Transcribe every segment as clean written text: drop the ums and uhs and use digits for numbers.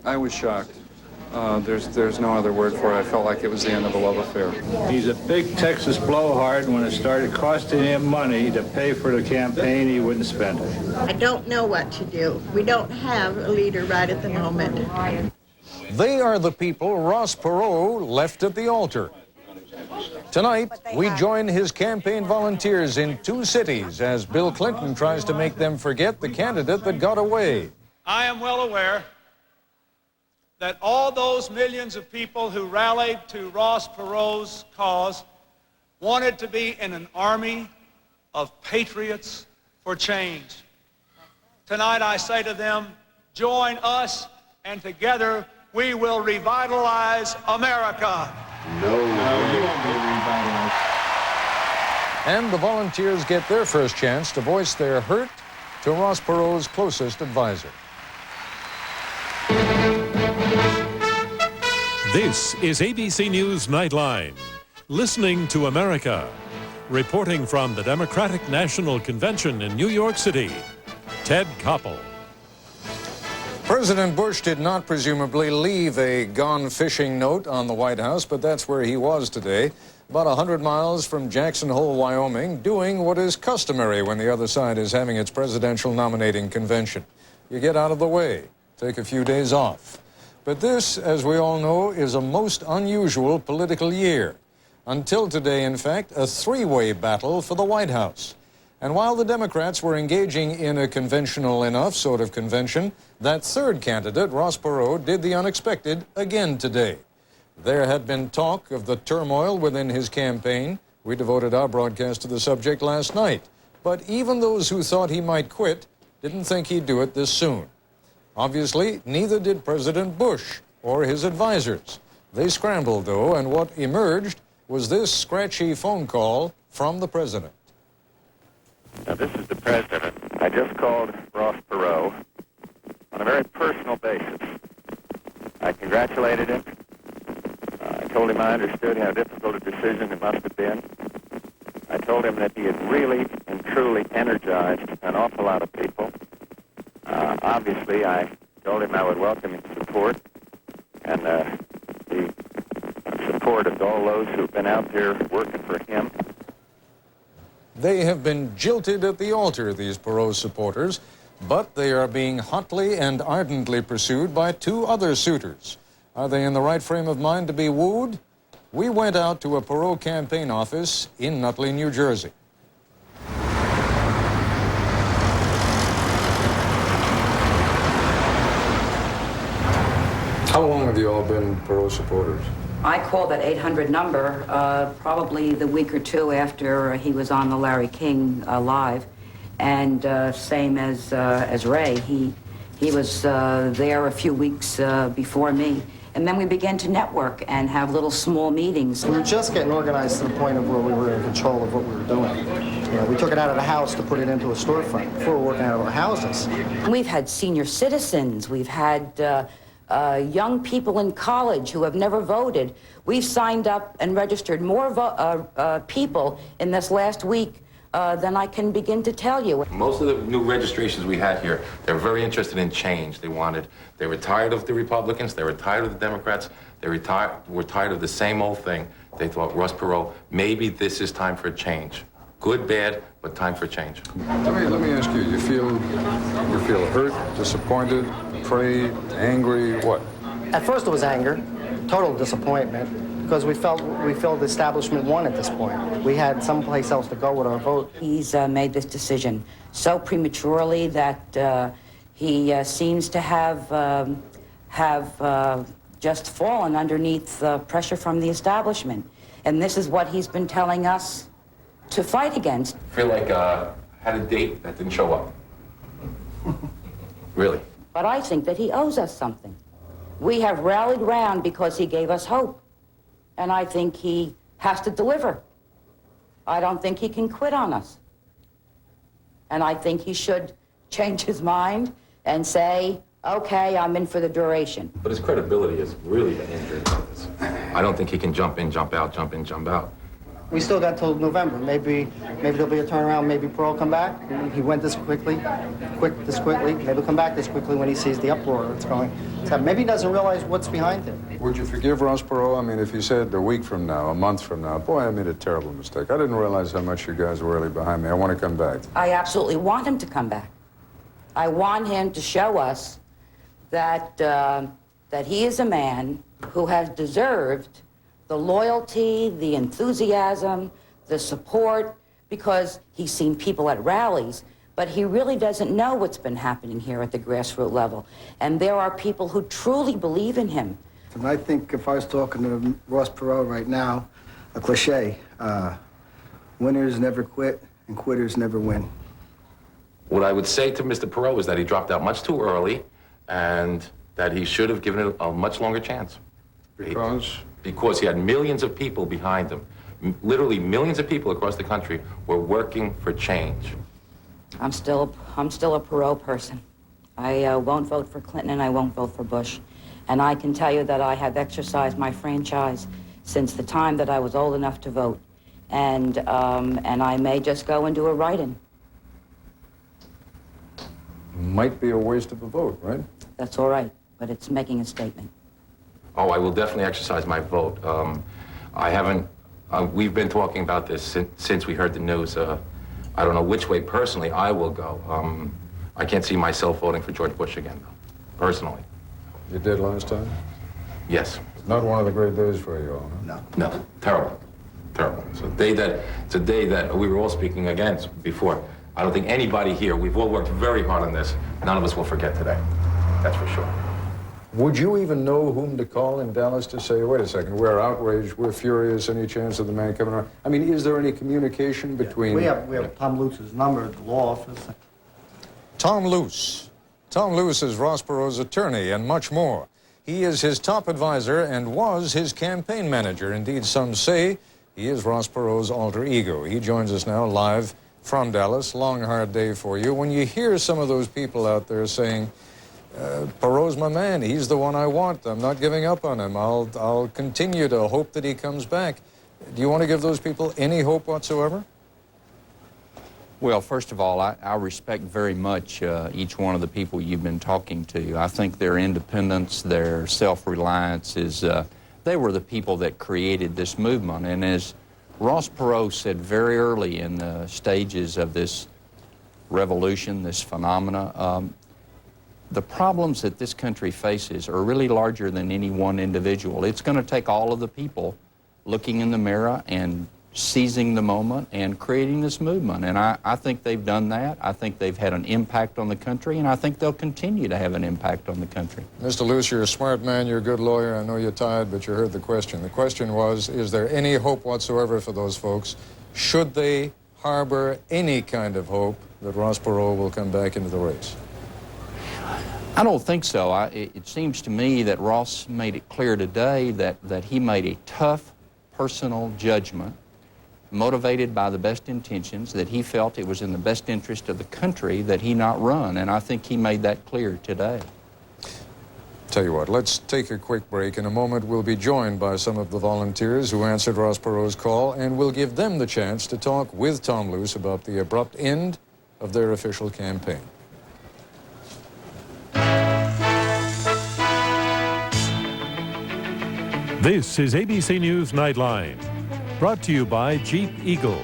I was shocked. There's no other word for it. I felt like it was the end of a love affair. He's a big Texas blowhard. When it started costing him money to pay for the campaign, he wouldn't spend it. I don't know what to do. We don't have a leader right at the moment. They are the people Ross Perot left at the altar. Tonight, we join his campaign volunteers in 2 cities as Bill Clinton tries to make them forget the candidate that got away. I am well aware that all those millions of people who rallied to Ross Perot's cause wanted to be in an army of patriots for change. Tonight I say to them, join us, and together we will revitalize America. No, you won't be revitalized. And the volunteers get their first chance to voice their hurt to Ross Perot's closest advisor. This is ABC News Nightline. Listening to America. Reporting from the Democratic National Convention in New York City, Ted Koppel. President Bush did not presumably leave a gone fishing note on the White House, but that's where he was today, about 100 miles from Jackson Hole, Wyoming, doing what is customary when the other side is having its presidential nominating convention. You get out of the way, take a few days off. But this, as we all know, is a most unusual political year. Until today, in fact, a 3-way battle for the White House. And while the Democrats were engaging in a conventional enough sort of convention, that third candidate, Ross Perot, did the unexpected again today. There had been talk of the turmoil within his campaign. We devoted our broadcast to the subject last night. But even those who thought he might quit didn't think he'd do it this soon. Obviously, neither did President Bush or his advisors. They scrambled, though, and what emerged was this scratchy phone call from the president. Now, this is the president. I just called Ross Perot on a very personal basis. I congratulated him. I told him I understood how difficult a decision it must have been. I told him that he had really and truly energized an awful lot of people. Obviously, I told him I would welcome his support and the support of all those who've been out there working for him. They have been jilted at the altar, these Perot supporters, but they are being hotly and ardently pursued by 2 other suitors. Are they in the right frame of mind to be wooed? We went out to a Perot campaign office in Nutley, New Jersey. How long have you all been Perot supporters? I called that 800 number probably the week or 2 after he was on the Larry King live, and same as Ray. He was there a few weeks before me, and then we began to network and have little small meetings. We were just getting organized to the point of where we were in control of what we were doing. You know, we took it out of the house to put it into a storefront. Before we were working out of our houses. We've had senior citizens. We've had young people in college who have never voted. We've signed up and registered more people in this last week than I can begin to tell you. Most of the new registrations we had here, they're very interested in change. They were tired of the Republicans, they were tired of the Democrats, they were tired of the same old thing. They thought, Ross Perot, maybe this is time for a change. Good, bad, but time for change. Let me ask you, you feel hurt, disappointed, afraid, angry, what? At first it was anger, total disappointment, because we felt the establishment won at this point. We had someplace else to go with our vote. He's made this decision so prematurely that he seems to have just fallen underneath pressure from the establishment. And this is what he's been telling us to fight against. I feel like I had a date that didn't show up. Really. But I think that he owes us something. We have rallied round because he gave us hope. And I think he has to deliver. I don't think he can quit on us. And I think he should change his mind and say, okay, I'm in for the duration. But his credibility has really been injured by this. I don't think he can jump in, jump out, jump in, jump out. We still got till November. Maybe there'll be a turnaround. Maybe Perot will come back. He went this quickly. Maybe he'll come back this quickly when he sees the uproar that's going. So maybe he doesn't realize what's behind it. Would you forgive Ross Perot? I mean, if he said a week from now, a month from now, boy, I made a terrible mistake. I didn't realize how much you guys were really behind me. I want to come back. I absolutely want him to come back. I want him to show us that, that he is a man who has deserved the loyalty, the enthusiasm, the support, because he's seen people at rallies, but he really doesn't know what's been happening here at the grassroots level. And there are people who truly believe in him. And I think if I was talking to Ross Perot right now, a cliche, winners never quit and quitters never win. What I would say to Mr. Perot is that he dropped out much too early and that he should have given it a much longer chance. Because he had millions of people behind him. Literally millions of people across the country were working for change. I'm still a Perot person. I won't vote for Clinton and I won't vote for Bush. And I can tell you that I have exercised my franchise since the time that I was old enough to vote. And I may just go and do a write-in. Might be a waste of a vote, right? That's all right, but it's making a statement. Oh, I will definitely exercise my vote. I haven't, we've been talking about this since we heard the news. I don't know which way personally I will go. I can't see myself voting for George Bush again, though, personally. You did last time? Yes. Not one of the great days for you all, huh? No. No, terrible. Terrible. It's a day that we were all speaking against before. I don't think anybody here, we've all worked very hard on this. None of us will forget today. That's for sure. Would you even know whom to call in Dallas to say, wait a second, we're outraged, we're furious, any chance of the man coming around? I mean, is there any communication between... We have Tom Luce's number at the law office. Tom Luce. Tom Luce is Ross Perot's attorney and much more. He is his top advisor and was his campaign manager. Indeed, some say he is Ross Perot's alter ego. He joins us now live from Dallas. Long, hard day for you. When you hear some of those people out there saying, Perot's my man, he's the one I want, I'm not giving up on him, I'll continue to hope that he comes back. Do you want to give those people any hope whatsoever? Well, first of all, I respect very much each one of the people you've been talking to. I think their independence, their self-reliance is, they were the people that created this movement. And as Ross Perot said very early in the stages of this revolution, this phenomena, the problems that this country faces are really larger than any one individual. It's going to take all of the people looking in the mirror and seizing the moment and creating this movement. And I think they've done that. I think they've had an impact on the country, and I think they'll continue to have an impact on the country. Mr. Luce, you're a smart man, you're a good lawyer. I know you're tired, but you heard the question. The question was, is there any hope whatsoever for those folks? Should they harbor any kind of hope that Ross Perot will come back into the race? I don't think so. It seems to me that Ross made it clear today that he made a tough personal judgment, motivated by the best intentions, that he felt it was in the best interest of the country that he not run, and I think he made that clear today. Tell you what, let's take a quick break. In a moment, we'll be joined by some of the volunteers who answered Ross Perot's call, and we'll give them the chance to talk with Tom Luce about the abrupt end of their official campaign. This is ABC News Nightline, brought to you by Jeep Eagle.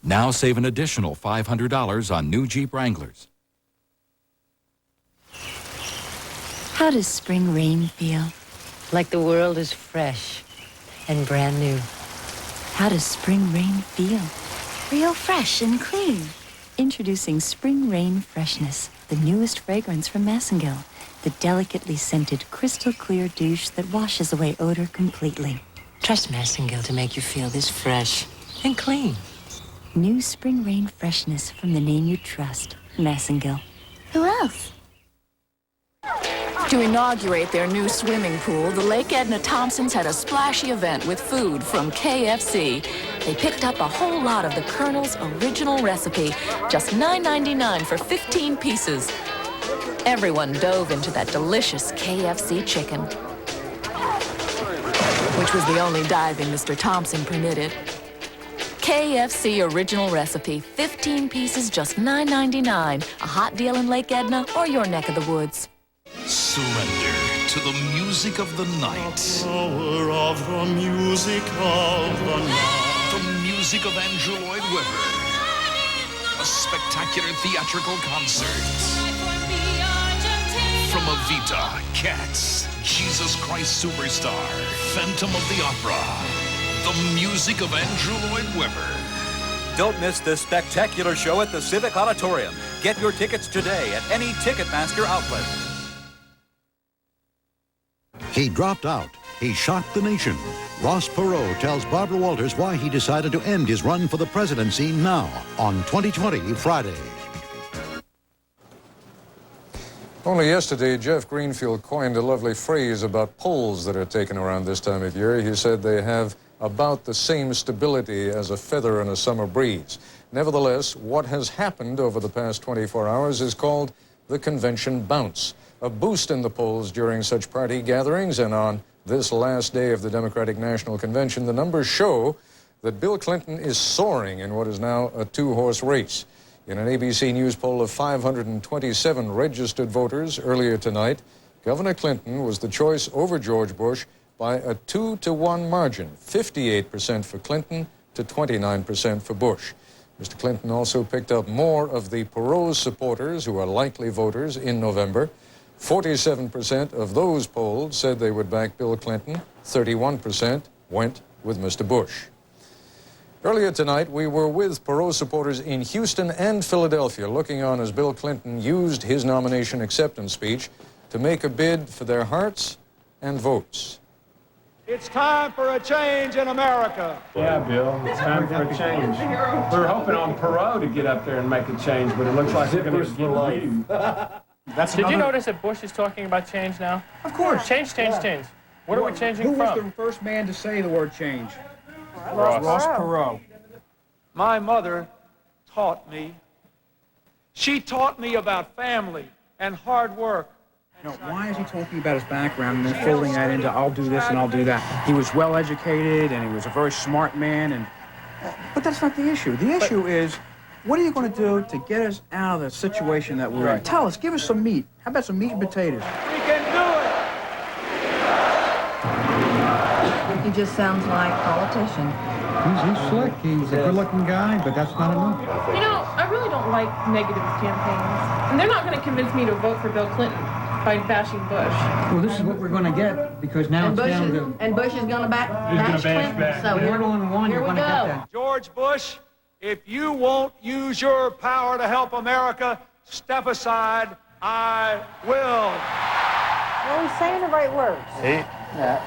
Now save an additional $500 on new Jeep Wranglers. How does spring rain feel? Like the world is fresh and brand new. How does spring rain feel? Real fresh and clean. Introducing Spring Rain Freshness, the newest fragrance from Massengill. The delicately scented, crystal clear douche that washes away odor completely. Trust Massengill to make you feel this fresh and clean. New spring rain freshness from the name you trust, Massengill. Who else? To inaugurate their new swimming pool, the Lake Edna Thompsons had a splashy event with food from KFC. They picked up a whole lot of the Colonel's original recipe, just $9.99 for 15 pieces. Everyone dove into that delicious KFC chicken, which was the only diving Mr. Thompson permitted. KFC original recipe, 15 pieces, just $9.99. A hot deal in Lake Edna or your neck of the woods. Surrender to the music of the night. The power of the music of the night. The music of Andrew Lloyd Webber. A spectacular theatrical concert. From Evita, Cats, Jesus Christ Superstar, Phantom of the Opera. The music of Andrew Lloyd Webber. Don't miss this spectacular show at the Civic Auditorium. Get your tickets today at any Ticketmaster outlet. He dropped out. He shocked the nation. Ross Perot tells Barbara Walters why he decided to end his run for the presidency now on 2020 Friday. Only yesterday, Jeff Greenfield coined a lovely phrase about polls that are taken around this time of year. He said they have about the same stability as a feather in a summer breeze. Nevertheless, what has happened over the past 24 hours is called the convention bounce. A boost in the polls during such party gatherings, and on this last day of the Democratic National Convention, the numbers show that Bill Clinton is soaring in what is now a two-horse race. In an ABC News poll of 527 registered voters earlier tonight, Governor Clinton was the choice over George Bush by a 2-to-1 margin, 58% for Clinton to 29% for Bush. Mr. Clinton also picked up more of the Perot supporters who are likely voters in November. 47% of those polled said they would back Bill Clinton. 31% went with Mr. Bush. Earlier tonight, we were with Perot supporters in Houston and Philadelphia, looking on as Bill Clinton used his nomination acceptance speech to make a bid for their hearts and votes. It's time for a change in America. Yeah, Bill, it's time for a change. We were hoping on Perot to get up there and make a change, but it looks like we're going to get you. Did you notice that Bush is talking about change now? Of course. Change. What are we changing Who from? was the first man to say the word change? Ross Perot. My mother taught me. She taught me about family and hard work. Now, why is he talking about his background and then folding that into I'll do this and I'll do that? He was well educated and he was a very smart man, but that's not the issue. The issue is, what are you going to do to get us out of the situation that we're in? Tell us, give us some meat. How about some meat and potatoes? We can do it! He just sounds like a politician. He's slick. He's a good-looking guy, but that's not enough. You know, I really don't like negative campaigns. And they're not going to convince me to vote for Bill Clinton by bashing Bush. Well, this is what we're going to get, because now And it's Bush, down to... and Bush is going to bash Clinton. back. So here, One-on-one, here you're we going to get go. that. George Bush, if you won't use your power to help America, step aside. I will. Well, he's saying the right words. See?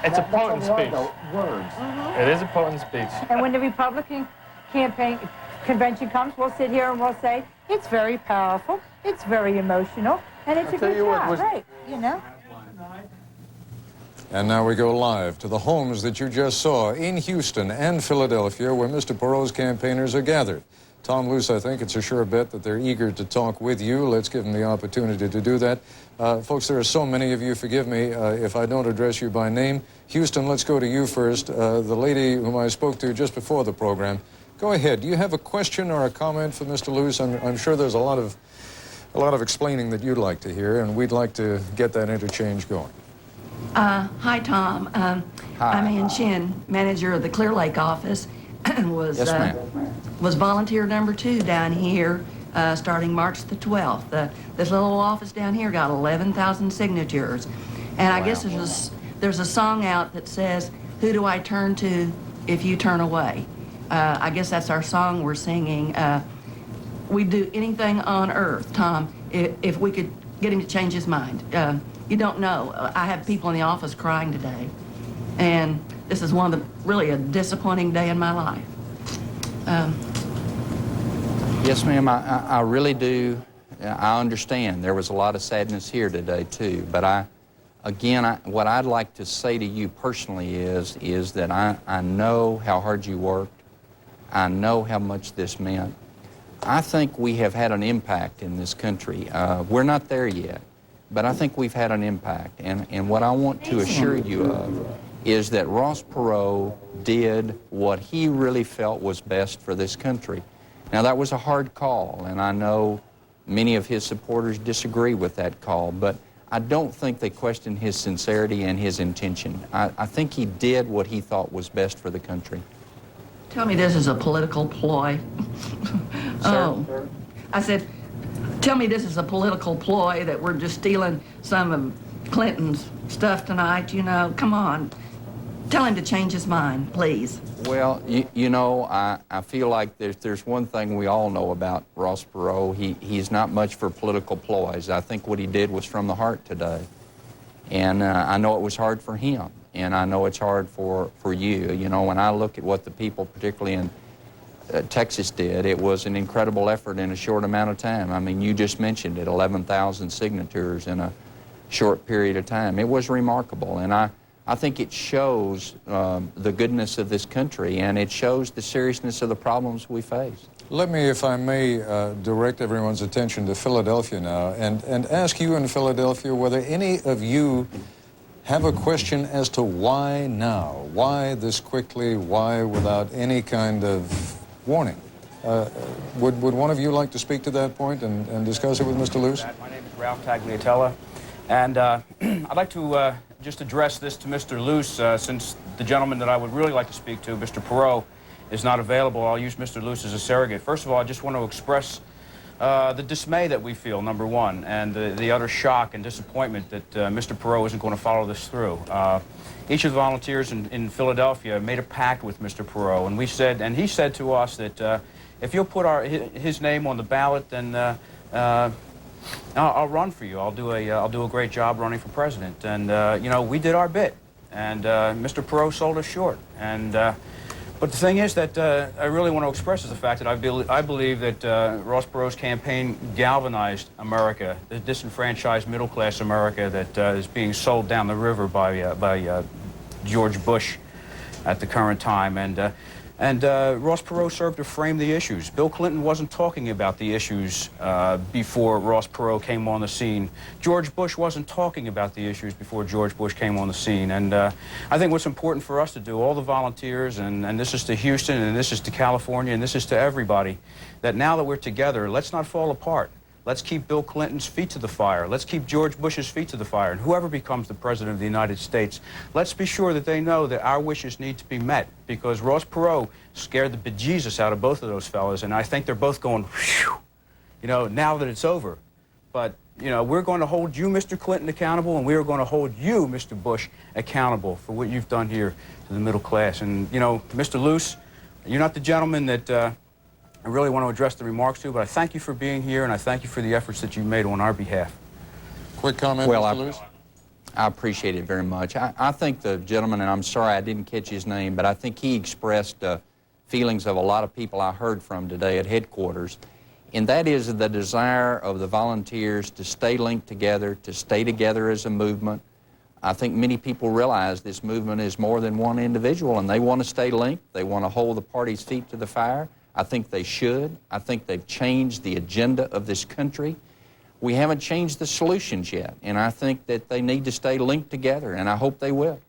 It's a potent speech. Words. It is a potent speech. And when the Republican convention comes, we'll sit here and we'll say, it's very powerful, it's very emotional, and it's a good job, right? You know? And now we go live to the homes that you just saw in Houston and Philadelphia, where Mr. Perot's campaigners are gathered. Tom Luce, I think it's a sure bet that they're eager to talk with you. Let's give them the opportunity to do that. Folks, there are so many of you, forgive me if I don't address you by name. Houston, let's go to you first. The lady whom I spoke to just before the program. Go ahead. Do you have a question or a comment for Mr. Luce? I'm sure there's a lot of explaining that you'd like to hear, and we'd like to get that interchange going. Hi, Tom. I'm Ann Shin, manager of the Clear Lake office. Yes, ma'am. Was volunteer number 2 down here starting March the 12th. This little office down here got 11,000 signatures. And I guess there's a song out that says, who do I turn to if you turn away? I guess that's our song we're singing. We'd do anything on earth, Tom, if we could get him to change his mind. You don't know. I have people in the office crying today. And this is really a disappointing day in my life. Yes, ma'am, I really do. I understand. There was a lot of sadness here today, too. But what I'd like to say to you personally is that I know how hard you worked. I know how much this meant. I think we have had an impact in this country. We're not there yet, but I think we've had an impact. And what I want to assure you of is that Ross Perot did what he really felt was best for this country. Now, that was a hard call, and I know many of his supporters disagree with that call, but I don't think they question his sincerity and his intention. I think he did what he thought was best for the country. Tell me this is a political ploy. Oh, I said, tell me this is a political ploy that we're just stealing some of Clinton's stuff tonight, you know. Come on. Tell him to change his mind, please. Well, you know, I feel like there's one thing we all know about Ross Perot. He's not much for political ploys. I think what he did was from the heart today. And I know it was hard for him. And I know it's hard for you. You know, when I look at what the people, particularly in Texas, did, it was an incredible effort in a short amount of time. I mean, you just mentioned it, 11,000 signatures in a short period of time. It was remarkable. And I think it shows the goodness of this country, and it shows the seriousness of the problems we face. Let me, if I may, direct everyone's attention to Philadelphia now and ask you in Philadelphia whether any of you have a question as to why now? Why this quickly? Why without any kind of warning? Would one of you like to speak to that point and discuss it with Mr. Luce? My name is Ralph Tagliatella, and I'd like to just address this to Mr. Luce, since the gentleman that I would really like to speak to, Mr. Perot, is not available. I'll use Mr. Luce as a surrogate. First of all, I just want to express the dismay that we feel, number one, and the utter shock and disappointment that Mr. Perot isn't going to follow this through. Each of the volunteers in Philadelphia made a pact with Mr. Perot, and he said to us that if you'll put his name on the ballot, then I'll run for you. I'll do a great job running for president. And you know, we did our bit, and Mr. Perot sold us short. And but the thing is that I really want to express is the fact that I believe that Ross Perot's campaign galvanized America, the disenfranchised middle-class America that is being sold down the river by George Bush at the current time. And Ross Perot served to frame the issues. Bill Clinton wasn't talking about the issues before Ross Perot came on the scene. George Bush wasn't talking about the issues before George Bush came on the scene. And I think what's important for us to do, all the volunteers, and this is to Houston, and this is to California, and this is to everybody, that now that we're together, let's not fall apart. Let's keep Bill Clinton's feet to the fire. Let's keep George Bush's feet to the fire. And whoever becomes the president of the United States, let's be sure that they know that our wishes need to be met, because Ross Perot scared the bejesus out of both of those fellas, and I think they're both going, whew, you know, now that it's over. But, you know, we're going to hold you, Mr. Clinton, accountable, and we are going to hold you, Mr. Bush, accountable for what you've done here to the middle class. And, you know, Mr. Luce, you're not the gentleman that I really want to address the remarks to, but I thank you for being here, and I thank you for the efforts that you made on our behalf. Quick comment, well, Mr. Luce? I appreciate it very much. I think the gentleman, and I'm sorry I didn't catch his name, but I think he expressed feelings of a lot of people I heard from today at headquarters, and that is the desire of the volunteers to stay linked together, to stay together as a movement. I think many people realize this movement is more than one individual, and they want to stay linked. They want to hold the party's feet to the fire. I think they should. I think they've changed the agenda of this country. We haven't changed the solutions yet, and I think that they need to stay linked together, and I hope they will.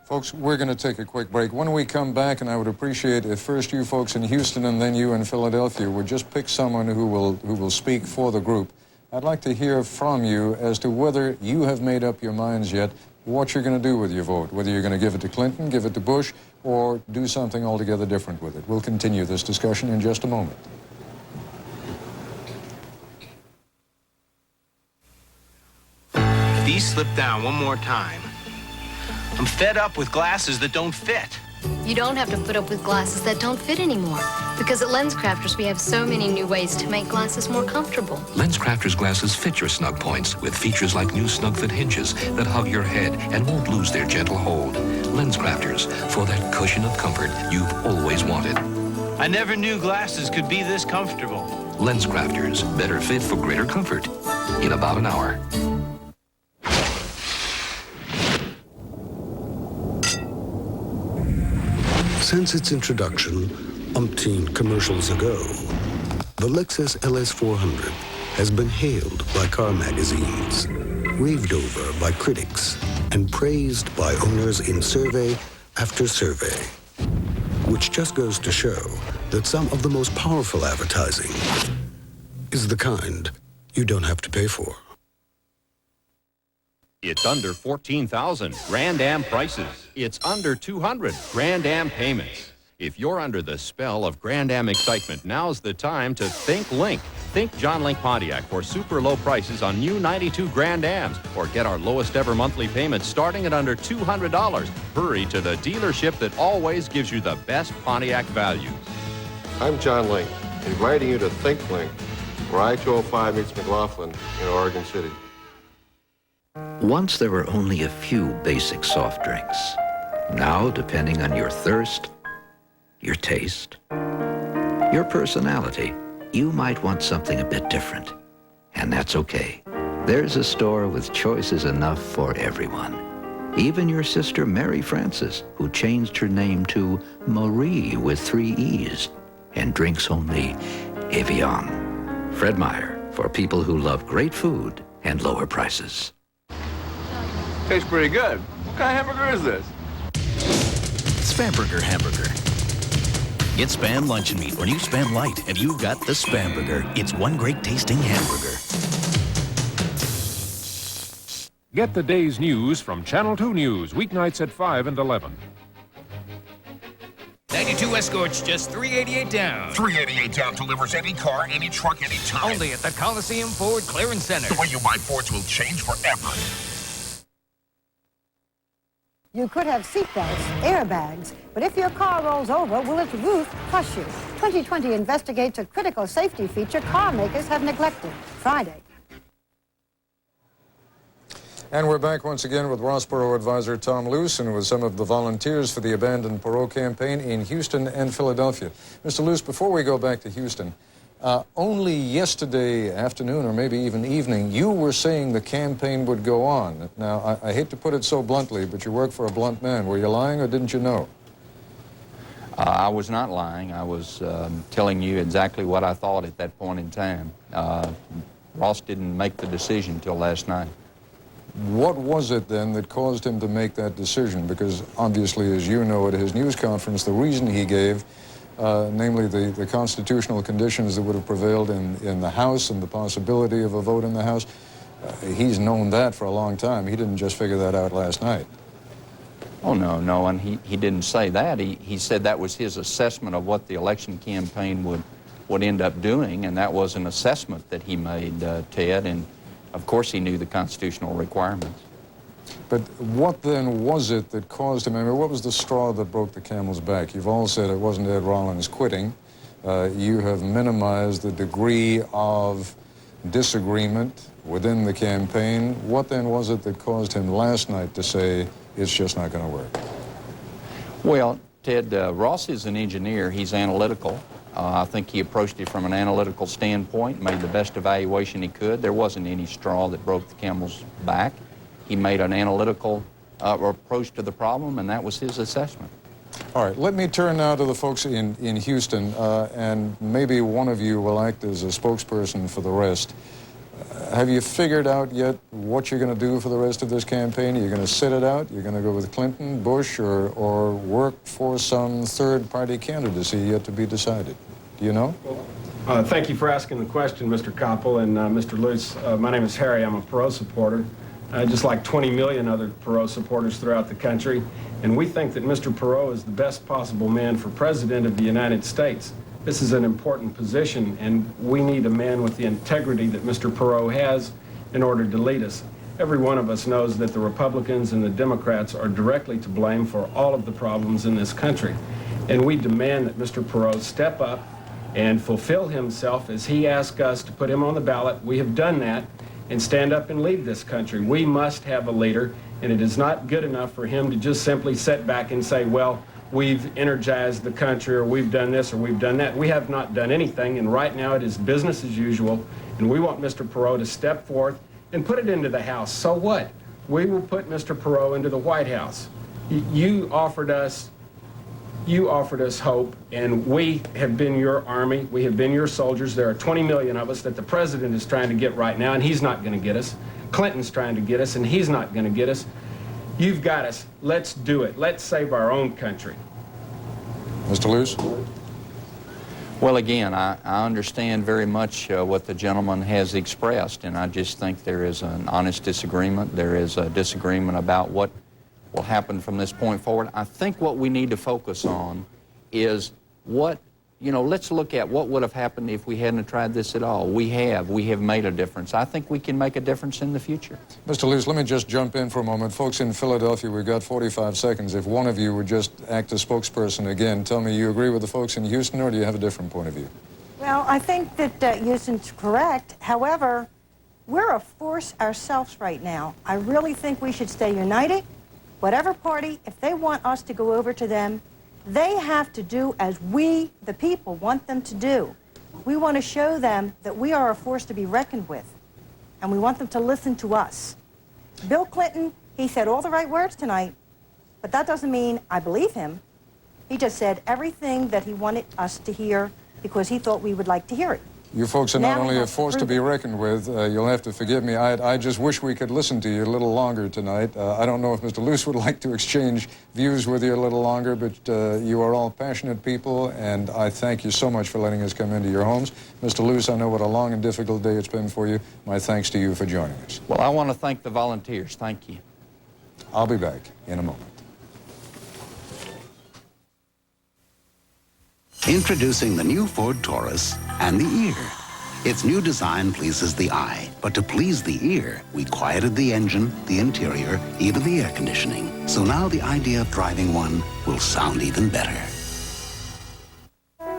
Folks, we're going to take a quick break. When we come back, and I would appreciate if first you folks in Houston and then you in Philadelphia would just pick someone who will speak for the group. I'd like to hear from you as to whether you have made up your minds yet what you're going to do with your vote, whether you're going to give it to Clinton, give it to Bush, or do something altogether different with it. We'll continue this discussion in just a moment. These slip down one more time. I'm fed up with glasses that don't fit. You don't have to put up with glasses that don't fit anymore. Because at LensCrafters, we have so many new ways to make glasses more comfortable. LensCrafters glasses fit your snug points with features like new snug fit hinges that hug your head and won't lose their gentle hold. LensCrafters, for that cushion of comfort you've always wanted. I never knew glasses could be this comfortable. LensCrafters, better fit for greater comfort in about an hour. Since its introduction, umpteen commercials ago, the Lexus LS400 has been hailed by car magazines, raved over by critics, and praised by owners in survey after survey. Which just goes to show that some of the most powerful advertising is the kind you don't have to pay for. It's under $14,000, Grand Am prices. It's under $200, Grand Am payments. If you're under the spell of Grand Am excitement, now's the time to think Link. Think John Link Pontiac for super low prices on new 92 Grand Ams, or get our lowest ever monthly payments starting at under $200. Hurry to the dealership that always gives you the best Pontiac values. I'm John Link, inviting you to Think Link, where I-205 meets McLaughlin in Oregon City. Once there were only a few basic soft drinks. Now, depending on your thirst, your taste, your personality, you might want something a bit different. And that's okay. There's a store with choices enough for everyone. Even your sister Mary Frances, who changed her name to Marie with 3 E's and drinks only Evian. Fred Meyer, for people who love great food and lower prices. Tastes pretty good. What kind of hamburger is this? Spamburger hamburger. Get Spam luncheon meat when you Spam light, and you've got the Spamburger. It's one great tasting hamburger. Get the day's news from Channel 2 News, weeknights at 5 and 11. 92 Escorts, just $388 down. $388 down delivers any car, any truck, any time. Only at the Coliseum Ford Clearance Center. The way you buy Fords will change forever. You could have seatbelts, airbags, but if your car rolls over, will its roof crush you? 2020 investigates a critical safety feature car makers have neglected. Friday. And we're back once again with Rossboro advisor Tom Luce and with some of the volunteers for the Abandoned Perot campaign in Houston and Philadelphia. Mr. Luce, before we go back to Houston, only yesterday afternoon or maybe even evening, you were saying the campaign would go on. Now, I hate to put it so bluntly, but you work for a blunt man. Were you lying or didn't you know? I was not lying. I was telling you exactly what I thought at that point in time. Ross didn't make the decision until last night. What was it then that caused him to make that decision? Because obviously, as you know, at his news conference, the reason he gave, namely the constitutional conditions that would have prevailed in the House and the possibility of a vote in the House, he's known that for a long time. He didn't just figure that out last night. Oh, no, and he didn't say that. He said that was his assessment of what the election campaign would end up doing, and that was an assessment that he made, Ted, and of course he knew the constitutional requirements. But what then was it that caused him? I mean, what was the straw that broke the camel's back? You've all said it wasn't Ed Rollins quitting. You have minimized the degree of disagreement within the campaign. What then was it that caused him last night to say it's just not going to work? Well, Ted, Ross is an engineer. He's analytical. I think he approached it from an analytical standpoint, made the best evaluation he could. There wasn't any straw that broke the camel's back. He made an analytical approach to the problem, and that was his assessment. All right, let me turn now to the folks in Houston, and maybe one of you will act as a spokesperson for the rest. Have you figured out yet what you're going to do for the rest of this campaign? Are you going to sit it out? You're going to go with Clinton, Bush, or work for some third-party candidacy yet to be decided? Do you know? Thank you for asking the question, Mr. Koppel and Mr. Luce. My name is Harry. I'm a Perot supporter, just like 20 million other Perot supporters throughout the country. And we think that Mr. Perot is the best possible man for President of the United States. This is an important position, and we need a man with the integrity that Mr. Perot has in order to lead us. Every one of us knows that the Republicans and the Democrats are directly to blame for all of the problems in this country. And we demand that Mr. Perot step up and fulfill himself as he asked us to put him on the ballot. We have done that, and stand up and lead this country. We must have a leader, and it is not good enough for him to just simply sit back and say, well, we've energized the country, or we've done this, or we've done that. We have not done anything, and right now it is business as usual, and we want Mr. Perot to step forth and put it into the House. So what? We will put Mr. Perot into the White House. You offered us hope, and we have been your army. We have been your soldiers. There are 20 million of us that the president is trying to get right now, and he's not going to get us. Clinton's trying to get us, and he's not going to get us. You've got us. Let's do it. Let's save our own country. Mr. Luce? Well, again, I understand very much what the gentleman has expressed, and I just think there is an honest disagreement. There is a disagreement about what will happen from this point forward. I think what we need to focus on is what, let's look at what would have happened if we hadn't tried this at all. We have made a difference. I think we can make a difference in the future. Mr. Luce, let me just jump in for a moment. Folks in Philadelphia, we've got 45 seconds. If one of you would just act as spokesperson again, tell me you agree with the folks in Houston, or do you have a different point of view? Well, I think that Houston's correct. However, we're a force ourselves right now. I really think we should stay united. Whatever party, if they want us to go over to them, they have to do as we, the people, want them to do. We want to show them that we are a force to be reckoned with, and we want them to listen to us. Bill Clinton, he said all the right words tonight, but that doesn't mean I believe him. He just said everything that he wanted us to hear because he thought we would like to hear it. You folks are not only a force to be reckoned with, you'll have to forgive me. I just wish we could listen to you a little longer tonight. I don't know if Mr. Luce would like to exchange views with you a little longer, but you are all passionate people, and I thank you so much for letting us come into your homes. Mr. Luce, I know what a long and difficult day it's been for you. My thanks to you for joining us. Well, I want to thank the volunteers. Thank you. I'll be back in a moment. Introducing the new Ford Taurus and the ear. Its new design pleases the eye, but to please the ear, we quieted the engine, the interior, even the air conditioning. So now the idea of driving one will sound even better.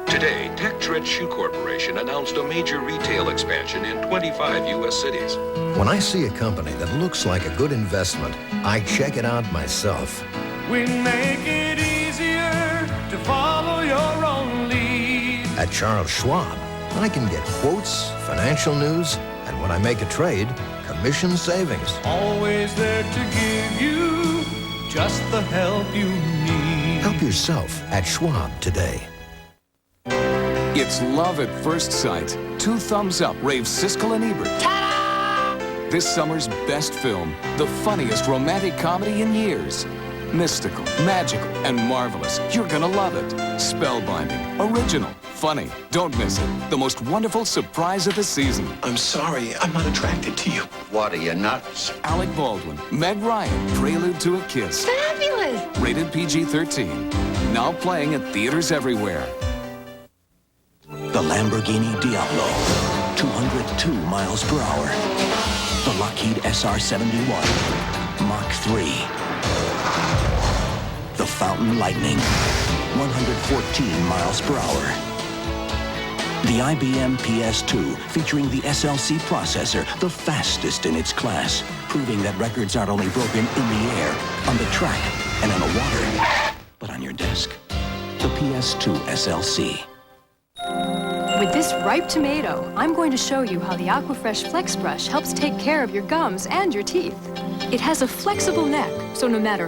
Today, TechTread Shoe Corporation announced a major retail expansion in 25 U.S. cities. When I see a company that looks like a good investment, I check it out myself. We make it easier to follow your own lead. At Charles Schwab, I can get quotes, financial news, and when I make a trade, commission savings. Always there to give you just the help you need. Help yourself at Schwab today. It's love at first sight. 2 thumbs up rave Siskel and Ebert. Ta-da! This summer's best film, the funniest romantic comedy in years. Mystical, magical, and marvelous. You're gonna love it. Spellbinding, original, funny. Don't miss it. The most wonderful surprise of the season. I'm sorry, I'm not attracted to you. What are you, nuts? Alec Baldwin, Meg Ryan, Prelude to a Kiss. Fabulous! Rated PG-13. Now playing at theaters everywhere. The Lamborghini Diablo, 202 miles per hour. The Lockheed SR-71, Mach 3. The Fountain Lightning, 114 miles per hour. The IBM PS2, featuring the SLC processor, the fastest in its class, proving that records aren't only broken in the air, on the track, and on the water, but on your desk. The PS2 SLC. With this ripe tomato, I'm going to show you how the Aquafresh Flex Brush helps take care of your gums and your teeth. It has a flexible neck, so no matter